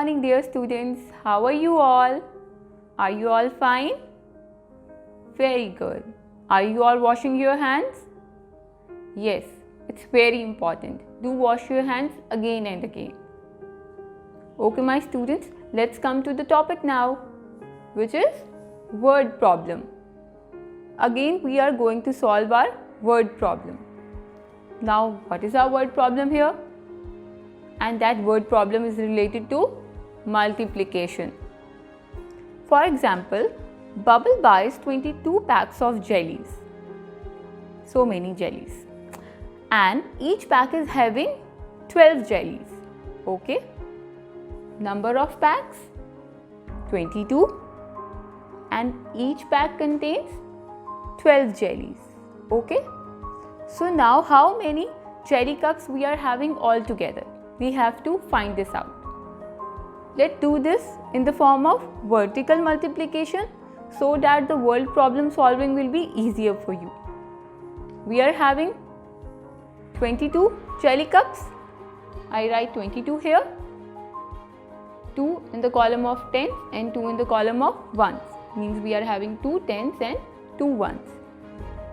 morning, dear students. How are you all? Are you all fine? Very good. Are you all washing your hands? Yes, it's very important. Do wash your hands again and again. Okay, my students, let's come to the topic now, which is word problem. Again, we are going to solve our word problem. Now, what is our word problem here? And that word problem is related to multiplication. For example, Bubble buys 22 packs of jellies. So many jellies. And each pack is having 12 jellies. Okay? Number of packs? 22. And each pack contains 12 jellies. Okay? So now how many jelly cups we are having all together? We have to find this out. Let's do this in the form of vertical multiplication so that the word problem solving will be easier for you. We are having 22 jelly cups. I write 22 here. 2 in the column of tens and 2 in the column of ones. Means we are having 2 tens and 2 ones.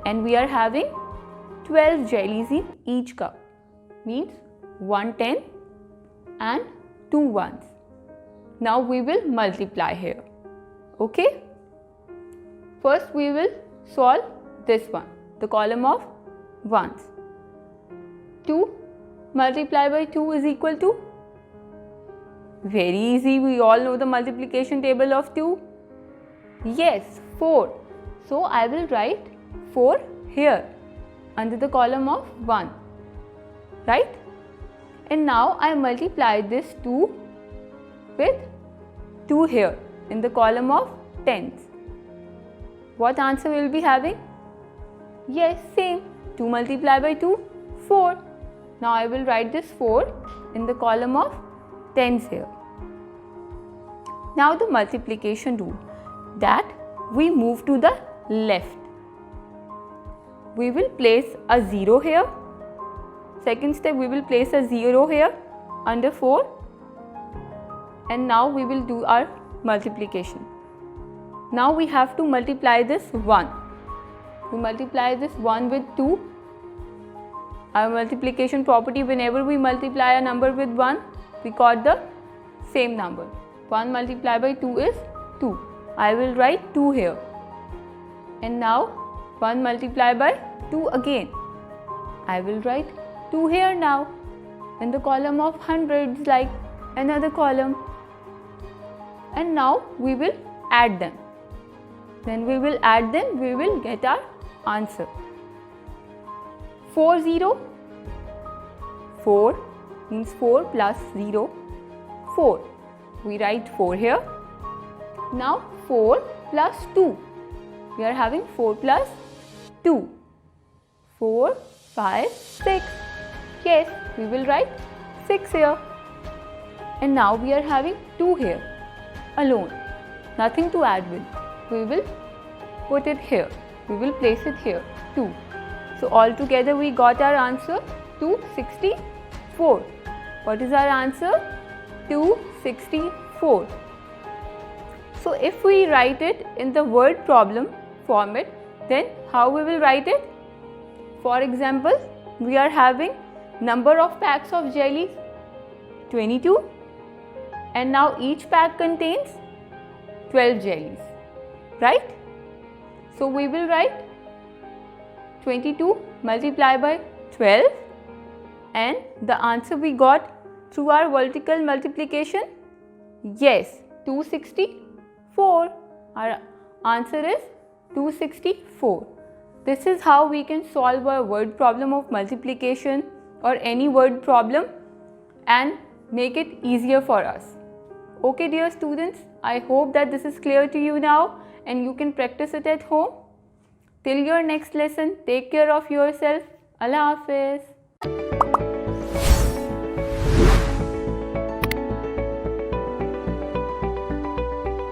And we are having 12 jellies in each cup. Means 1 10 and 2 ones. Now we will multiply here. Okay? First we will solve this one, the column of ones. 2 multiplied by 2 is equal to? Very easy, we all know the multiplication table of 2. Yes, 4. So I will write 4 here under the column of 1. Right? And now I multiply this 2 with 2 here in the column of tens. What answer we will be having? Yes, same. 2 multiplied by 2, 4. Now I will write this 4 in the column of tens here. Now the multiplication rule, that we move to the left. We will place a 0 here. Second step, we will place a 0 here under 4. And now we will do our multiplication. Now we have to multiply this 1. We multiply this 1 with 2. Our multiplication property, whenever we multiply a number with 1, we got the same number. 1 multiplied by 2 is 2. I will write 2 here. And now 1 multiplied by 2 again. I will write 2 here now in the column of hundreds, like another column. And now we will add them. When we will add them, we will get our answer. 4 0. 4 means 4 plus 0. 4. We write 4 here. Now 4 plus 2. We are having 4 plus 2. 4, 5, 6. Yes, we will write 6 here. And now we are having 2 here alone. Nothing to add with. We will put it here. We will place it here, 2. So altogether we got our answer 264. What is our answer? 264. So if we write it in the word problem format, then how we will write it? For example, we are having number of packs of jellies 22, and now each pack contains 12 jellies, right? So we will write 22 multiplied by 12, and the answer we got through our vertical multiplication, yes, 264. Our answer is 264. This is how we can solve a word problem of multiplication or any word problem and make it easier for us. Okay, dear students, I hope that this is clear to you now and you can practice it at home. Till your next lesson, take care of yourself. Allah Hafiz.